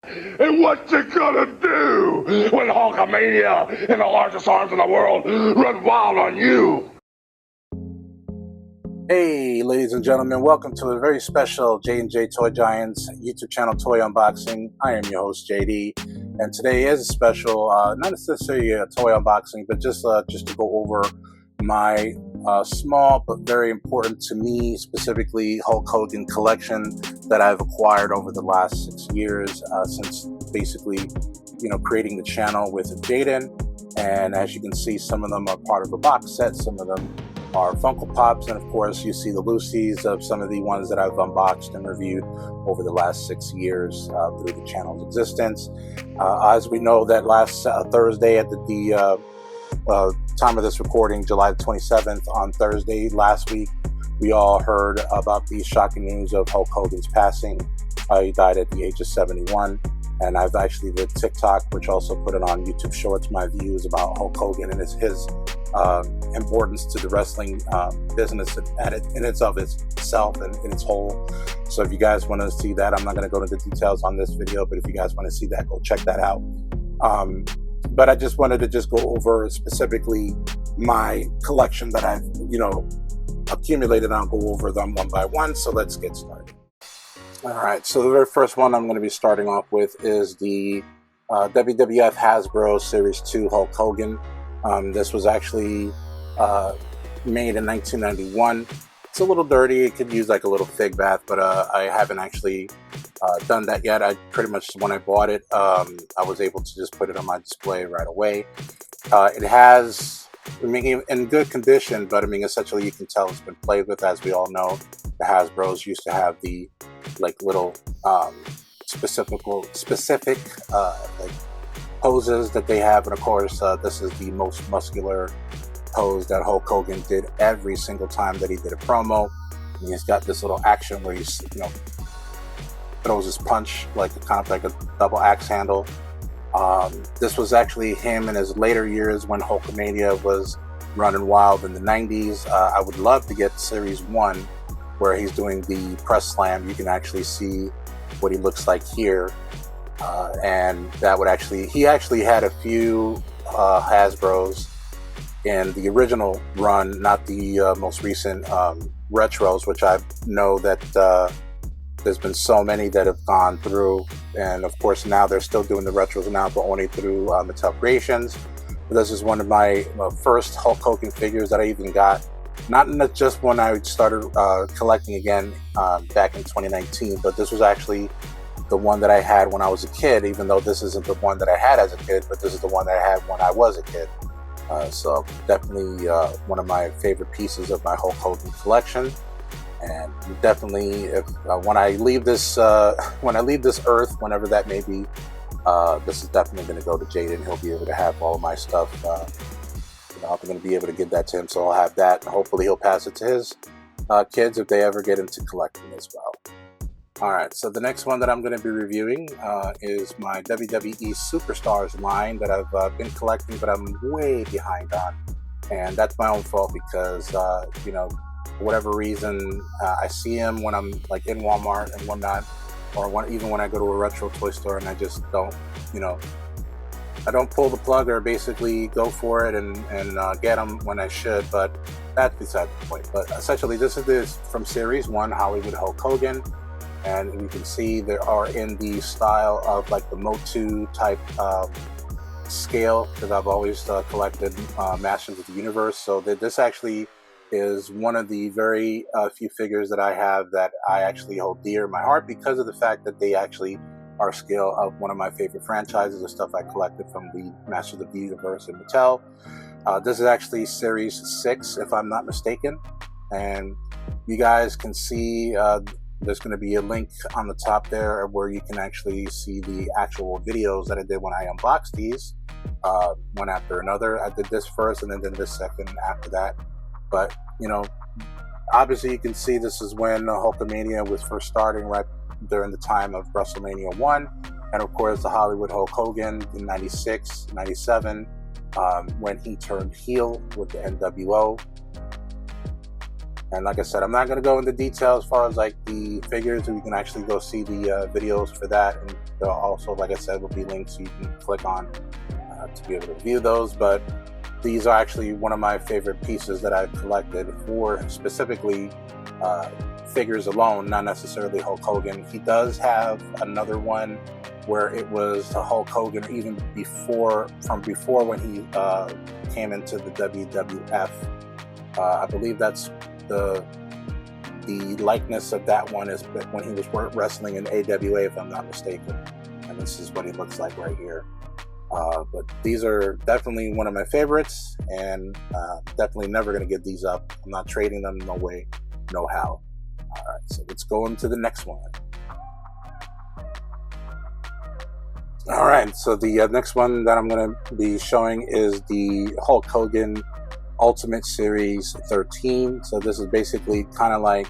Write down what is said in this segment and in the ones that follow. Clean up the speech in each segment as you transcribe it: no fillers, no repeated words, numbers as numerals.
And what you gonna do when Hulkamania and the largest arms in the world run wild on you? Hey, ladies and gentlemen, welcome to a very special J&J Toy Giants YouTube channel toy unboxing. I am your host, JD, and today is a special, not necessarily a toy unboxing, but just to go over my small but very important to me, specifically Hulk Hogan collection that I've acquired over the last 6 years since basically, creating the channel with Jaden. And as you can see, some of them are part of a box set, some of them are Funko Pops, and of course you see the loosies of some of the ones that I've unboxed and reviewed over the last 6 years through the channel's existence. As we know, that last Thursday at the time of this recording, July 27th, on Thursday last week, we all heard about the shocking news of Hulk Hogan's passing. He died at the age of 71. And I've actually did TikTok, which also put it on YouTube Shorts, my views about Hulk Hogan and his importance to the wrestling business in itself and in its whole. So if you guys want to see that, I'm not going to go into details on this video, but if you guys want to see that, go check that out. But I just wanted to just go over specifically my collection that I've, accumulated, and I'll go over them one by one. So let's get started. All right, so the very first one I'm going to be starting off with is the WWF Hasbro Series 2 Hulk Hogan. This was actually made in 1991. It's a little dirty. It could use like a little fig bath, but I haven't actually done that yet. I pretty much, when I bought it, I was able to just put it on my display right away. It has, in good condition, but essentially you can tell it's been played with. As we all know, the Hasbros used to have the little specific poses that they have, and of course this is the most muscular pose that Hulk Hogan did every single time that he did a promo. And he's got this little action where he throws his punch kind of like a double axe handle. This was actually him in his later years when Hulkamania was running wild in the 90s. I would love to get Series 1 where he's doing the press slam. You can actually see what he looks like here. And that would he actually had a few Hasbros in the original run, not the most recent retros, which I know that there's been so many that have gone through. And of course now they're still doing the retros now, but only through Mattel Creations. But this is one of my first Hulk Hogan figures that I even got. Not just when I started collecting again back in 2019, but this was actually the one that I had when I was a kid, even though this isn't the one that I had as a kid, but this is the one that I had when I was a kid. So definitely one of my favorite pieces of my Hulk Hogan collection. And definitely, when I leave this earth, whenever that may be, this is definitely going to go to Jaden. He'll be able to have all of my stuff. I'm going to be able to give that to him, so I'll have that, and hopefully he'll pass it to his kids if they ever get into collecting as well. Alright, so the next one that I'm going to be reviewing is my WWE Superstars line that I've been collecting, but I'm way behind on. And that's my own fault because, for whatever reason, I see him when I'm in Walmart and whatnot, or even when I go to a retro toy store, and I just don't, I don't pull the plug or basically go for it and get them when I should, but that's beside the point. But essentially, this is from Series 1, Hollywood Hulk Hogan, and you can see they are in the style of the Motu type scale, because I've always collected Masters of the Universe. So this actually is one of the very few figures that I have that I actually hold dear in my heart because of the fact that they actually are scale of one of my favorite franchises of stuff I collected from the Masters of the Universe and Mattel. This is actually Series 6, if I'm not mistaken. And you guys can see there's going to be a link on the top there where you can actually see the actual videos that I did when I unboxed these, one after another. I did this first and then did this second after that. But, obviously you can see this is when Hulkamania was first starting, right during the time of WrestleMania 1, and of course the Hollywood Hulk Hogan in 96, 97, when he turned heel with the NWO. And like I said, I'm not going to go into detail as far as like the figures. You can actually go see the videos for that, and also, like I said, will be links you can click on to be able to view those. But these are actually one of my favorite pieces that I've collected for specifically figures alone, not necessarily Hulk Hogan. He does have another one where it was the Hulk Hogan even before when he came into the WWF. I believe that's the likeness of that one is when he was wrestling in AWA, if I'm not mistaken. And this is what he looks like right here. But these are definitely one of my favorites, and definitely never going to give these up. I'm not trading them, no way, no how. All right, so let's go into the next one. All right, so the next one that I'm going to be showing is the Hulk Hogan Ultimate Series 13. So this is basically kind of like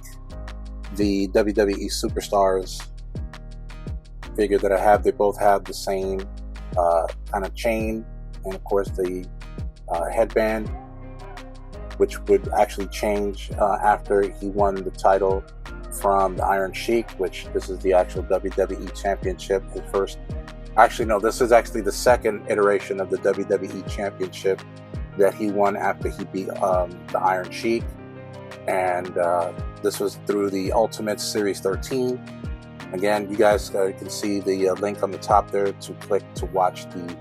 the WWE Superstars figure that I have. They both have the same kind of chain, and of course the headband, which would actually change after he won the title from the Iron Sheik, which this is the actual WWE Championship. His first, actually no, this is actually the second iteration of the WWE Championship that he won after he beat the Iron Sheik. And this was through the Ultimate Series 13. Again, you guys can see the link on the top there to click to watch the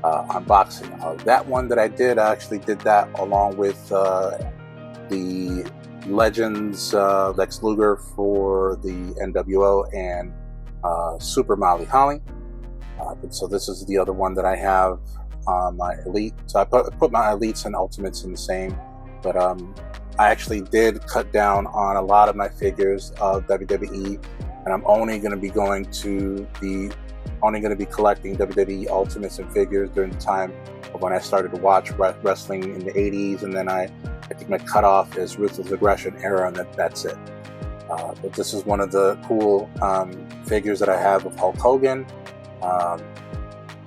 unboxing of that one that I did. I actually did that along with the Legends Lex Luger for the NWO and Super Molly Holly. So this is the other one that I have on my Elite. So I put my Elites and Ultimates in the same, but I actually did cut down on a lot of my figures of WWE, and I'm only going to be collecting WWE Ultimates and figures during the time of when I started to watch wrestling in the 80s, and then I think my cutoff is Ruthless Aggression era, and that's it. But this is one of the cool figures that I have of Hulk Hogan.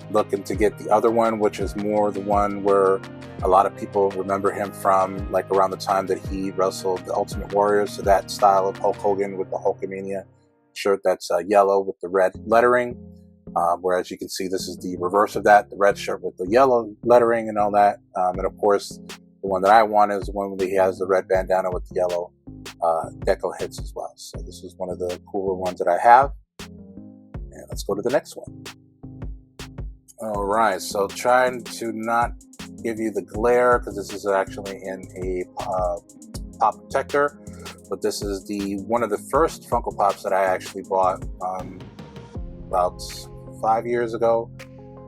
Looking to get the other one, which is more the one where a lot of people remember him from, like around the time that he wrestled the Ultimate Warrior. So that style of Hulk Hogan with the Hulkamania shirt that's yellow with the red lettering. Whereas you can see this is the reverse of that, the red shirt with the yellow lettering and all that. And of course, the one that I want is the one where he has the red bandana with the yellow deco hits as well. So this is one of the cooler ones that I have. And let's go to the next one. All right, so trying to not give you the glare because this is actually in a pop protector, but this is one of the first Funko Pops that I actually bought about 5 years ago.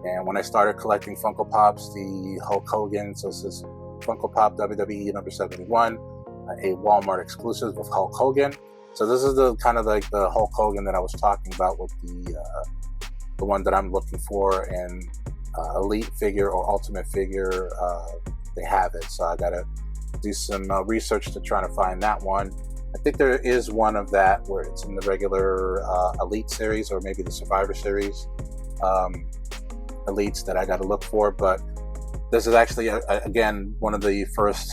And when I started collecting Funko Pops, the Hulk Hogan, so this is Funko Pop WWE number 71, a Walmart exclusive with Hulk Hogan. So this is the kind of like the Hulk Hogan that I was talking about with the one that I'm looking for in Elite figure or Ultimate figure. They have it, so I gotta do some research to try to find that one. I think there is one of that where it's in the regular Elite series or maybe the Survivor series Elites that I gotta look for, but this is actually again one of the first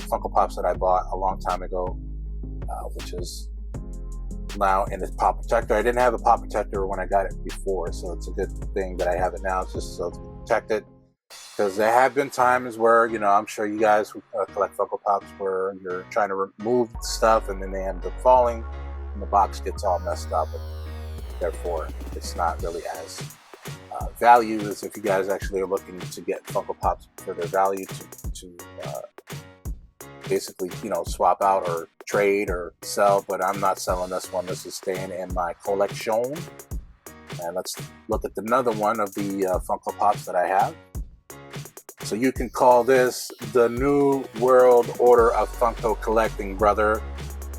Funko Pops that I bought a long time ago, which is now in its pop protector. I didn't have a pop protector when I got it before, so it's a good thing that I have it now, just so it's protected. Because there have been times where, you know, I'm sure you guys who collect Funko Pops where you're trying to remove stuff and then they end up falling and the box gets all messed up, and therefore it's not really as value as if you guys actually are looking to get Funko Pops for their value to basically, you know, swap out or trade or sell. But I'm not selling this one. This is staying in my collection. And let's look at another one of the Funko Pops that I have. So you can call this the New World Order of Funko Collecting, brother.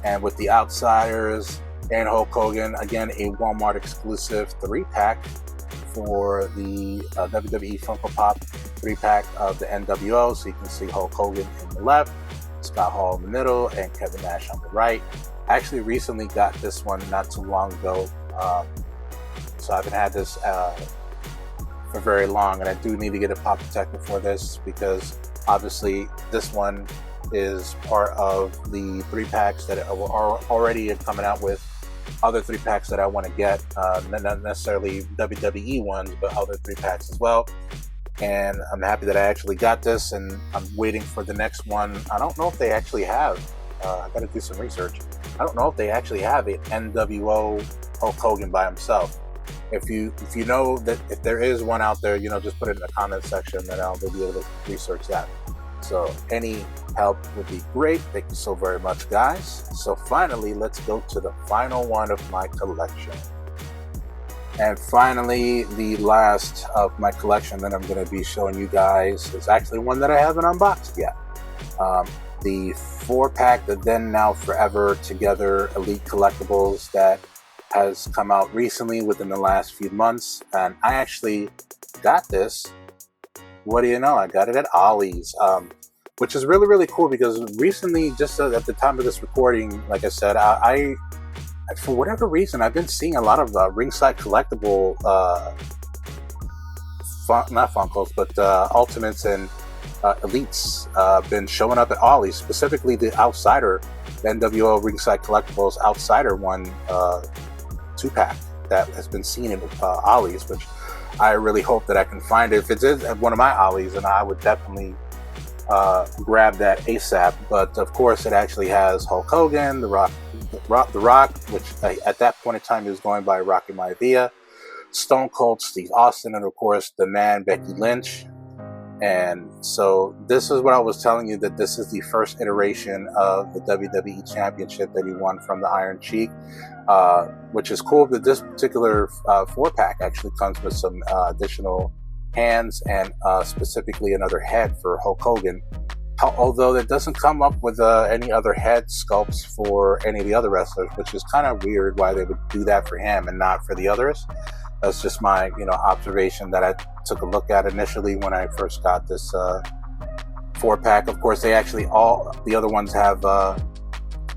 And with the Outsiders and Hulk Hogan, again, a Walmart exclusive 3-pack for the WWE Funko Pop 3-pack of the NWO. So you can see Hulk Hogan in the left, Scott Hall in the middle, and Kevin Nash on the right. I actually recently got this one not too long ago. So I haven't had this for very long, and I do need to get a pop protector for this because obviously this one is part of the 3-packs that are already coming out with other 3-packs that I want to get, not necessarily WWE ones, but other 3-packs as well. And I'm happy that I actually got this, and I'm waiting for the next one. I don't know if they actually have, I got to do some research. I don't know if they actually have an NWO Hulk Hogan by himself. If you know that if there is one out there, just put it in the comment section, and I'll be able to research that. So any help would be great. Thank you so very much, guys. So finally, let's go to the final one of my collection. And finally, the last of my collection that I'm going to be showing you guys is actually one that I haven't unboxed yet. The 4-pack, the Then Now Forever Together Elite Collectibles that has come out recently within the last few months. And I actually got this, what do you know, I got it at Ollie's, which is really, really cool because recently, just at the time of this recording, like I said, I for whatever reason, I've been seeing a lot of ringside collectible, not Funkos, but Ultimates and Elites been showing up at Ollie's, specifically the Outsider, the NWO Ringside Collectibles Outsider one 2-pack that has been seen in Ollie's, which I really hope that I can find it. If it is at one of my Ollie's, then I would definitely grab that ASAP. But of course, it actually has Hulk Hogan, The Rock, which at that point in time he was going by Rocky Maivia, Stone Cold Steve Austin, and of course the man Becky Lynch. And so this is what I was telling you, that this is the first iteration of the WWE Championship that he won from the Iron Sheik, which is cool. That this particular 4-pack actually comes with some additional hands and specifically another head for Hulk Hogan. Although it doesn't come up with any other head sculpts for any of the other wrestlers, which is kind of weird why they would do that for him and not for the others. That's just my observation that I took a look at initially when I first got this 4-pack. Of course, they actually, all the other ones have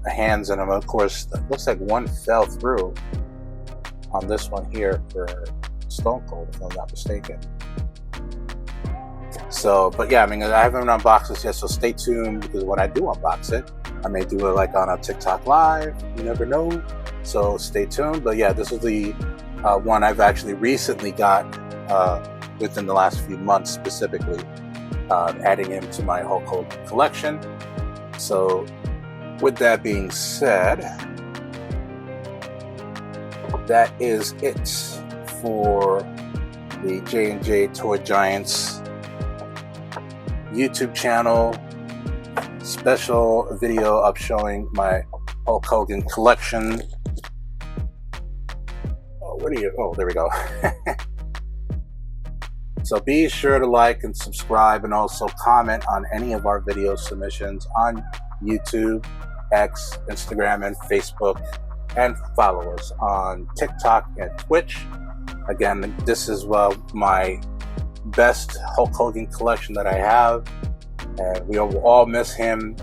hands in them. Of course, it looks like one fell through on this one here for Stone Cold, if I'm not mistaken. So, but yeah, I mean, I haven't unboxed this yet, so stay tuned, because when I do unbox it, I may do it like on a TikTok live. You never know. So stay tuned. But yeah, this is the one I've actually recently got within the last few months, specifically adding him to my Hulk Hogan collection. So with that being said, that is it for the J&J Toy Giants YouTube channel special video of showing my Hulk Hogan collection. There we go. So be sure to like and subscribe, and also comment on any of our video submissions on YouTube, X, Instagram, and Facebook, and follow us on TikTok and Twitch. Again, this is my best Hulk Hogan collection that I have, and we will all miss him.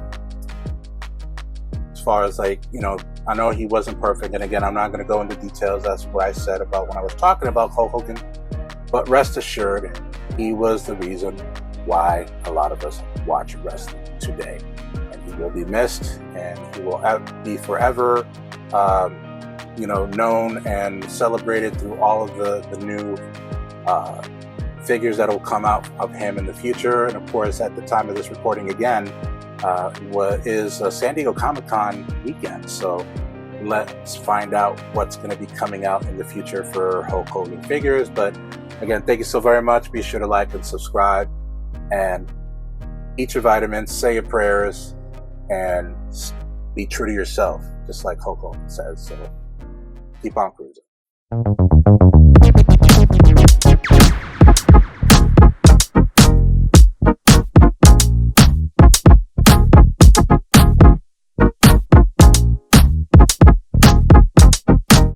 As far as I know he wasn't perfect, and again, I'm not going to go into details. That's what I said about when I was talking about Hulk Hogan, but rest assured, he was the reason why a lot of us watch wrestling today, and he will be missed, and he will be forever known and celebrated through all of the new figures that will come out of him in the future. And of course, at the time of this recording, again, is San Diego Comic-Con weekend. So let's find out what's going to be coming out in the future for Hulk Hogan figures. But again, thank you so very much. Be sure to like and subscribe, and eat your vitamins, say your prayers, and be true to yourself, just like Hulk Hogan says. So keep on cruising.